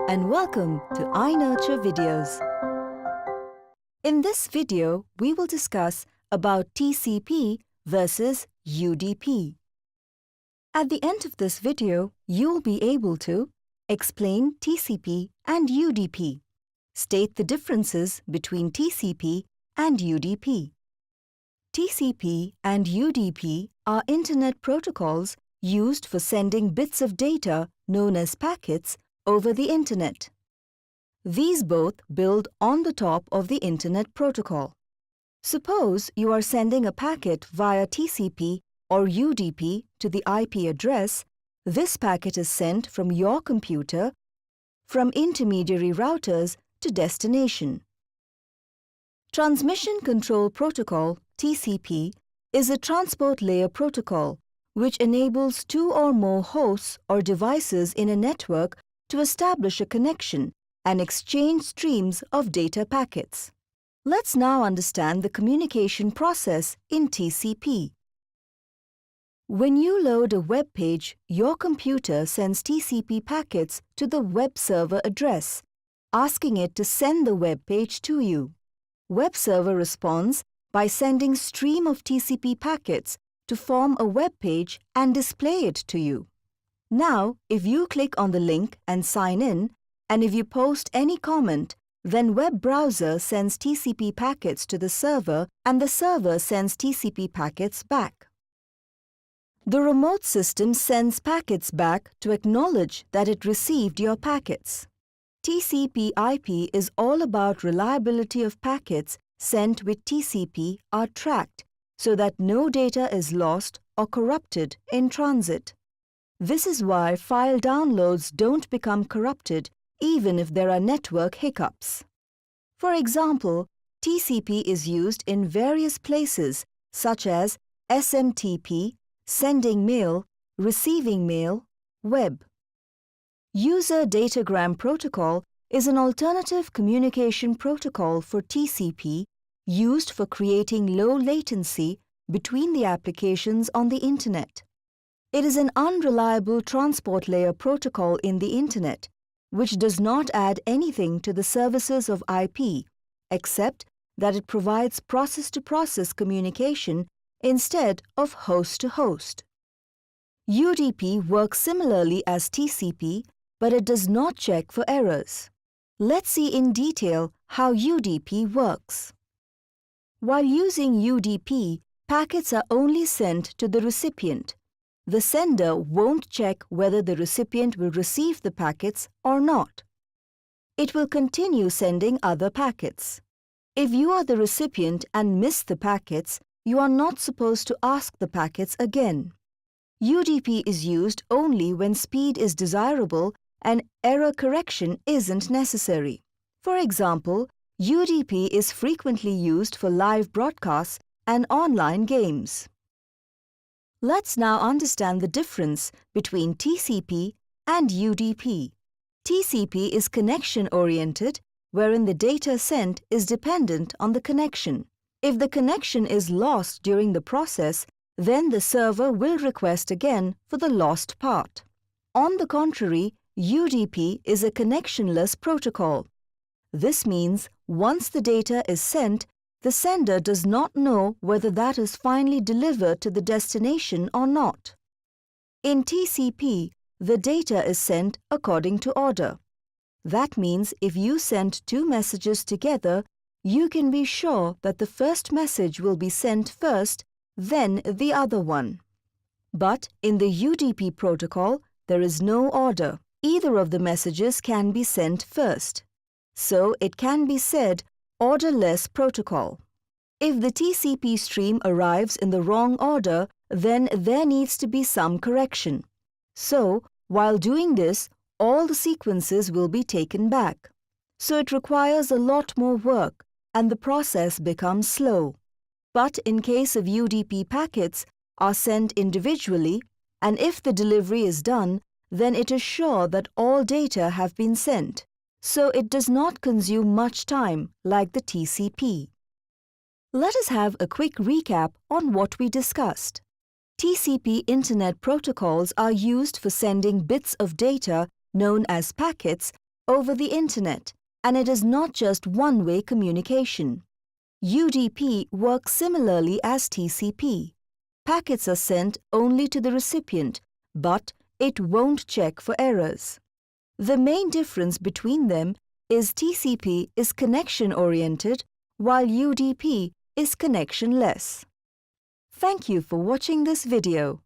and welcome to iNurture Videos. In this video, we will discuss about TCP versus UDP. At the end of this video, you'll be able to explain TCP and UDP, state the differences between TCP and UDP. TCP and UDP are Internet protocols used for sending bits of data known as packets over the Internet. These both build on the top of the Internet protocol. Suppose you are sending a packet via TCP or UDP to the IP address. This packet is sent from your computer from intermediary routers to destination. Transmission Control Protocol (TCP) is a transport layer protocol which enables two or more hosts or devices in a network to establish a connection and exchange streams of data packets. Let's now understand the communication process in TCP. When you load a web page, your computer sends TCP packets to the web server address, asking it to send the web page to you. Web server responds by sending stream of TCP packets to form a web page and display it to you. Now, if you click on the link and sign in, and if you post any comment, then web browser sends TCP packets to the server and the server sends TCP packets back. The remote system sends packets back to acknowledge that it received your packets. TCP/IP is all about reliability of packets sent with TCP are tracked so that no data is lost or corrupted in transit. This is why file downloads don't become corrupted even if there are network hiccups. For example, TCP is used in various places such as SMTP, sending mail, receiving mail, web. User Datagram Protocol is an alternative communication protocol for TCP used for creating low latency between the applications on the Internet. It is an unreliable transport layer protocol in the Internet, which does not add anything to the services of IP, except that it provides process-to-process communication instead of host-to-host. UDP works similarly as TCP, but it does not check for errors. Let's see in detail how UDP works. While using UDP, packets are only sent to the recipient. The sender won't check whether the recipient will receive the packets or not. It will continue sending other packets. If you are the recipient and miss the packets, you are not supposed to ask the packets again. UDP is used only when speed is desirable and error correction isn't necessary. For example, UDP is frequently used for live broadcasts and online games. Let's now understand the difference between TCP and UDP. TCP is connection-oriented, wherein the data sent is dependent on the connection. If the connection is lost during the process, then the server will request again for the lost part. On the contrary, UDP is a connectionless protocol. This means once the data is sent, the sender does not know whether that is finally delivered to the destination or not. In TCP, the data is sent according to order. That means if you send two messages together, you can be sure that the first message will be sent first, then the other one. But in the UDP protocol, there is no order. Either of the messages can be sent first. So it can be said orderless protocol. If the TCP stream arrives in the wrong order, then there needs to be some correction. So, while doing this, all the sequences will be taken back. So it requires a lot more work and the process becomes slow. But in case of UDP, packets are sent individually, and if the delivery is done, then it is sure that all data have been sent. So it does not consume much time like the TCP. Let us have a quick recap on what we discussed. TCP Internet protocols are used for sending bits of data known as packets over the Internet, and it is not just one-way communication. UDP works similarly as TCP. Packets are sent only to the recipient, but it won't check for errors. The main difference between them is TCP is connection-oriented, while UDP is connection-less. Thank you for watching this video.